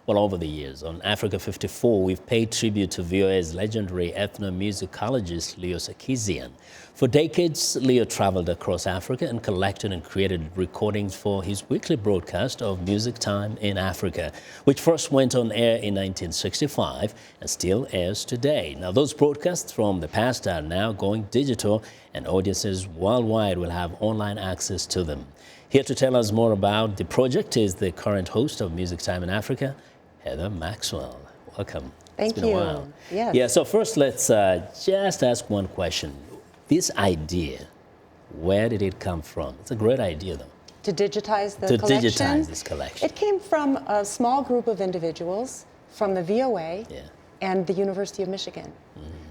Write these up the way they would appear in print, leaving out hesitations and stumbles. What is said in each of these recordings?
Well, over the years, on Africa 54, we've paid tribute to VOA's legendary ethnomusicologist Leo Sarkisian. For decades, Leo traveled across Africa and collected and created recordings for his weekly broadcast of Music Time in Africa, which first went on air in 1965 and still airs today. Now, those broadcasts from the past are now going digital, and audiences worldwide will have online access to them. Here to tell us more about the project is the current host of Music Time in Africa, Heather Maxwell. Welcome. Thank it's been you. a while. Yes. Yeah, so first let's just ask one question. This idea, where did it come from? It's a great idea, though. To digitize the collection? To digitize this collection. It came from a small group of individuals from the VOA and the University of Michigan.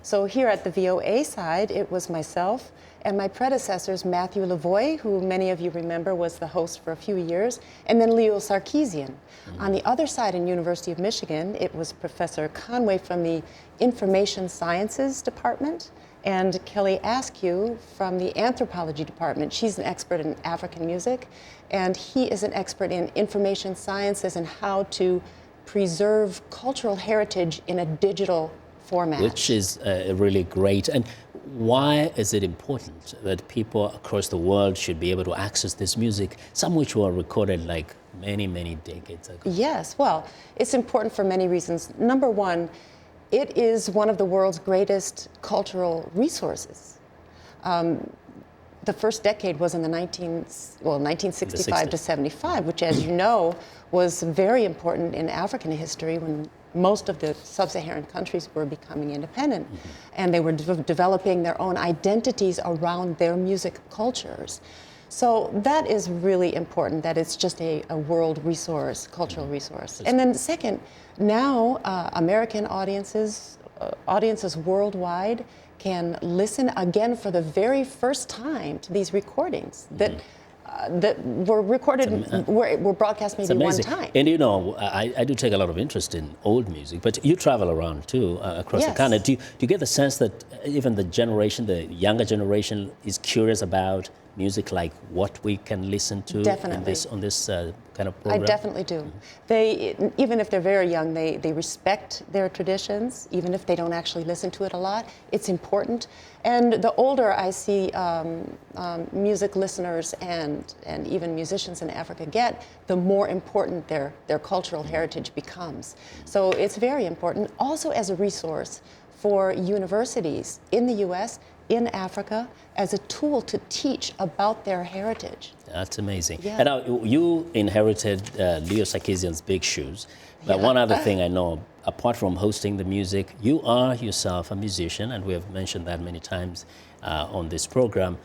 So here at the VOA side, it was myself and my predecessors, Matthew Lavoie, who many of you remember was the host for a few years, and then Leo Sarkisian. On the other side in University of Michigan, it was Professor Conway from the Information Sciences Department and Kelly Askew from the Anthropology Department. She's an expert in African music, and he is an expert in information sciences and how to preserve cultural heritage in a digital format. Which is really great. And why is it important that people across the world should be able to access this music, some which were recorded like many, many decades ago? Yes, well, it's important for many reasons. Number one, it is one of the world's greatest cultural resources. The first decade was in the 1965 to 75, which, as you know, was very important in African history when most of the sub-Saharan countries were becoming independent, and they were developing their own identities around their music cultures. So that is really important, that it's just a world resource, cultural resource. And then second, now American audiences worldwide can listen again for the very first time to these recordings that were recorded, were broadcast maybe one time. And you know, I do take a lot of interest in old music, but you travel around too, across the continent. Do you get the sense that even the younger generation is curious about music like what we can listen to on this kind of program? I definitely do. They, even if they're very young, they respect their traditions, even if they don't actually listen to it a lot. It's important. And the older I see music listeners and even musicians in Africa get, the more important their cultural heritage becomes. So it's very important, also as a resource for universities in the U.S., in Africa, as a tool to teach about their heritage. That's amazing. Yeah. And now you inherited Leo Sarkisian's big shoes. But one other thing I know, apart from hosting the music, you are yourself a musician, and we have mentioned that many times on this program.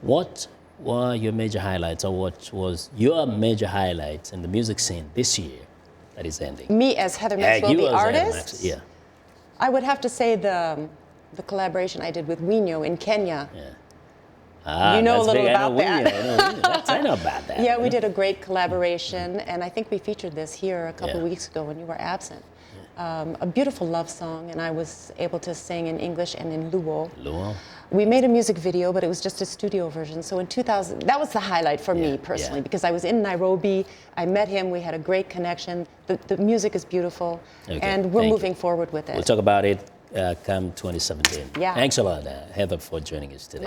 What were your major highlights, or what was your major highlights in the music scene this year that is ending? Me as Heather Maxwell, the artist? Yeah. I would have to say the collaboration I did with Wino in Kenya. Yeah. You know a little about that. I know about that. Yeah, we did a great collaboration, and I think we featured this here a couple weeks ago when you were absent. A beautiful love song, and I was able to sing in English and in Luo. We made a music video, but it was just a studio version. So in 2000, that was the highlight for me personally, because I was in Nairobi, I met him, we had a great connection. The music is beautiful, and we're moving forward with it. We'll talk about it come 2017. Yeah. Thanks a lot, Heather, for joining us today.